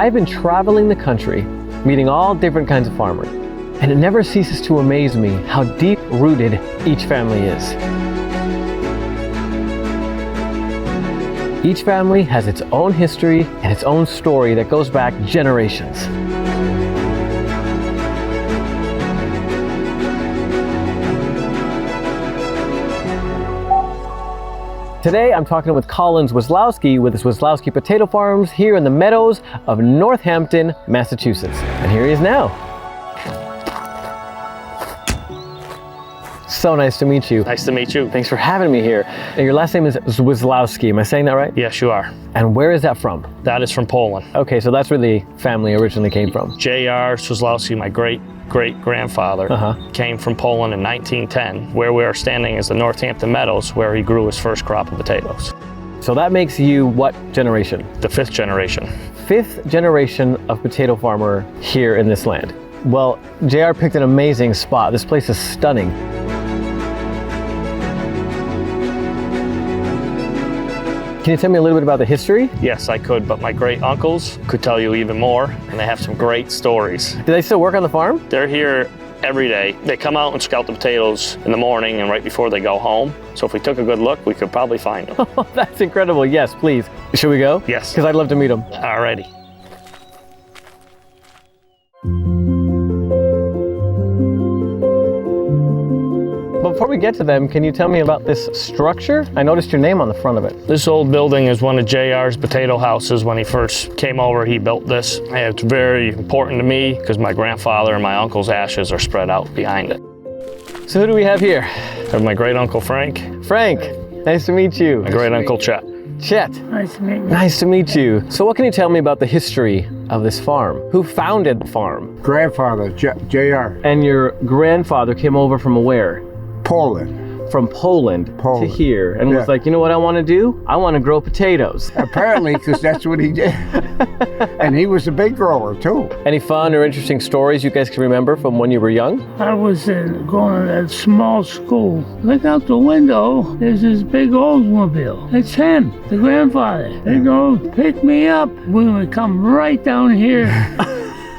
I've been traveling the country, meeting all different kinds of farmers, and it never ceases to amaze me how deep-rooted each family is. Each family has its own history and its own story that goes back generations. Today I'm talking with Colin Szawlowski with the Szawlowski Potato Farms here in the meadows of Northampton, Massachusetts. And here he is now. So nice to meet you. Nice to meet you. Thanks for having me here. And your last name is Szawlowski, am I saying that right? Yes, you are. And where is that from? That is from Poland. Okay, so that's where the family originally came from. J.R. Szawlowski, my great-great-grandfather, came from Poland in 1910. Where we are standing is the Northampton Meadows, where he grew his first crop of potatoes. So that makes you what generation? The fifth generation. Fifth generation of potato farmer here in this land. Well, JR picked an amazing spot. This place is stunning. Can you tell me a little bit about the history? Yes, I could, but my great uncles could tell you even more, and they have some great stories. Do they still work on the farm? They're here every day. They come out and scout the potatoes in the morning and right before they go home. So if we took a good look, we could probably find them. Oh, that's incredible. Yes, please. Should we go? Yes. Because I'd love to meet them. Alrighty. Before we get to them, can you tell me about this structure? I noticed your name on the front of it. This old building is one of JR's potato houses. When he first came over, he built this. And it's very important to me because my grandfather and my uncle's ashes are spread out behind it. So who do we have here? I have my great uncle Frank. Frank, nice to meet you. My great uncle Chet. Chet. Nice to meet you. Nice to meet you. So what can you tell me about the history of this farm? Who founded the farm? Grandfather, J.R. And your grandfather came over from where? Poland. From Poland to here and was Yeah. like, you know what I want to do? I want to grow potatoes. Apparently, because that's what he did. And he was a big grower, too. Any fun or interesting stories you guys can remember from when you were young? I was going to that small school. Look out the window, there's this big Oldsmobile. It's him, the grandfather. They go pick me up. We would come right down here.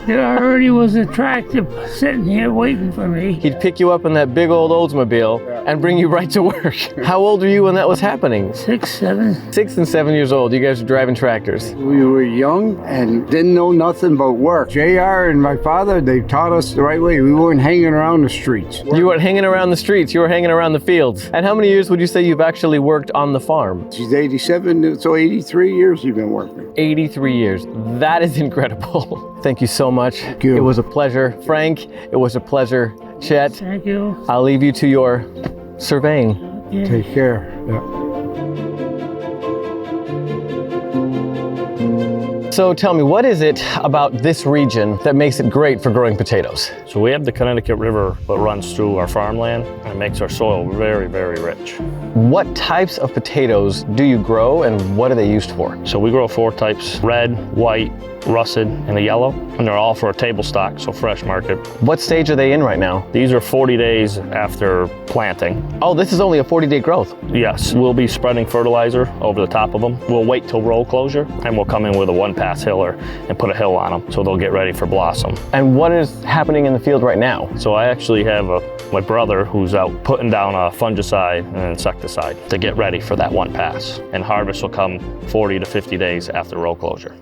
There already was a tractor sitting here waiting for me. He'd pick you up in that big old Oldsmobile and bring you right to work. How old were you when that was happening? 6, 7. 6 and 7 years old. You guys were driving tractors. We were young and didn't know nothing but work. J.R. and my father, they taught us the right way. We weren't hanging around the streets. You weren't hanging around the streets, you were hanging around the fields. And how many years would you say you've actually worked on the farm? She's 87, so 83 years you've been working. 83 years. That is incredible. Thank you so much. Thank you. It was a pleasure. Frank, it was a pleasure. Chet, Thank you. I'll leave you to your surveying. Yeah. Take care. Yeah. So tell me, what is it about this region that makes it great for growing potatoes? So we have the Connecticut River that runs through our farmland and it makes our soil very, very rich. What types of potatoes do you grow and what are they used for? So we grow 4 types: red, white, russet, and a yellow. And they're all for a table stock, so fresh market. What stage are they in right now? These are 40 days after planting. Oh, this is only a 40-day growth. Yes, we'll be spreading fertilizer over the top of them. We'll wait till row closure and we'll come in with a 1-pass hiller and put a hill on them so they'll get ready for blossom. And what is happening in the field right now? So I actually have my brother who's out putting down a fungicide and an insecticide to get ready for that 1-pass. And harvest will come 40 to 50 days after row closure.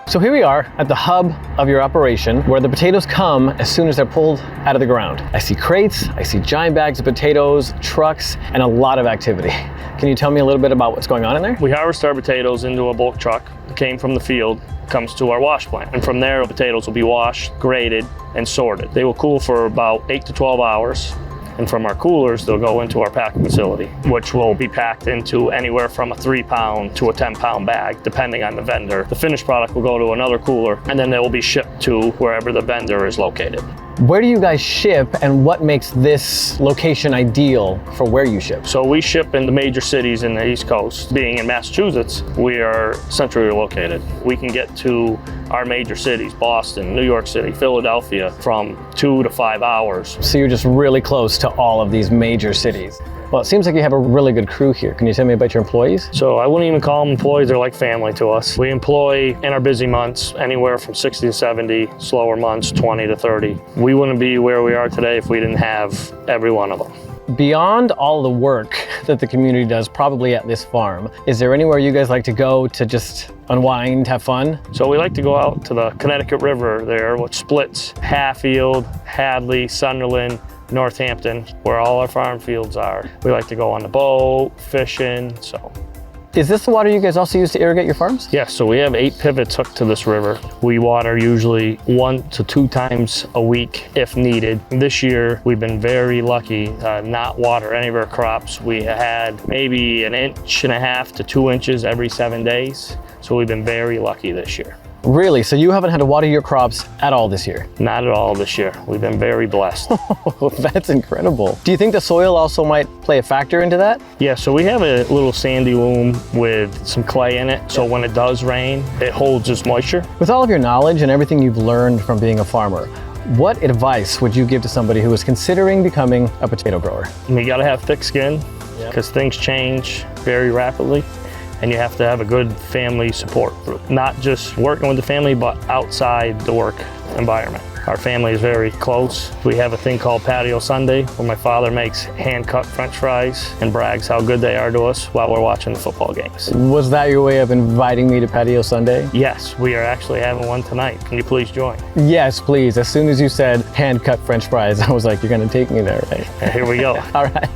So here we are at the hub of your operation where the potatoes come as soon as they're pulled out of the ground. I see crates, I see giant bags of potatoes, trucks, and a lot of activity. Can you tell me a little bit about what's going on in there? We harvest our potatoes into a bulk truck. It came from the field, comes to our wash plant. And from there, the potatoes will be washed, graded, and sorted. They will cool for about 8 to 12 hours. And from our coolers, they'll go into our packing facility, which will be packed into anywhere from a 3-pound to a 10-pound bag, depending on the vendor. The finished product will go to another cooler, and then they will be shipped to wherever the vendor is located. Where do you guys ship and what makes this location ideal for where you ship? So we ship in the major cities in the East Coast. Being in Massachusetts, we are centrally located. We can get to our major cities, Boston, New York City, Philadelphia, from 2 to 5 hours. So you're just really close to all of these major cities. Well, it seems like you have a really good crew here. Can you tell me about your employees? So I wouldn't even call them employees, they're like family to us. We employ in our busy months anywhere from 60 to 70, slower months 20 to 30. We wouldn't be where we are today if we didn't have every one of them. Beyond all the work that the community does probably at this farm, is there anywhere you guys like to go to just unwind, have fun? So we like to go out to the Connecticut River there, which splits Hatfield, Hadley, Sunderland, Northampton, where all our farm fields are. We like to go on the boat, fishing, so. Is this the water you guys also use to irrigate your farms? Yes, so we have 8 pivots hooked to this river. We water usually 1 to 2 times a week if needed. This year, we've been very lucky not water any of our crops. We had maybe 1.5 to 2 inches every 7 days. So we've been very lucky this year. Really? So you haven't had to water your crops at all this year? Not at all this year. We've been very blessed. Oh, that's incredible. Do you think the soil also might play a factor into that? Yeah, so we have a little sandy loam with some clay in it. So when it does rain, it holds its moisture. With all of your knowledge and everything you've learned from being a farmer, what advice would you give to somebody who is considering becoming a potato grower? You gotta have thick skin because things change very rapidly. And you have to have a good family support group. Not just working with the family, but outside the work environment. Our family is very close. We have a thing called Patio Sunday, where my father makes hand-cut French fries and brags how good they are to us while we're watching the football games. Was that your way of inviting me to Patio Sunday? Yes, we are actually having one tonight. Can you please join? Yes, please. As soon as you said hand-cut French fries, I was like, you're gonna take me there, right? Here we go. All right.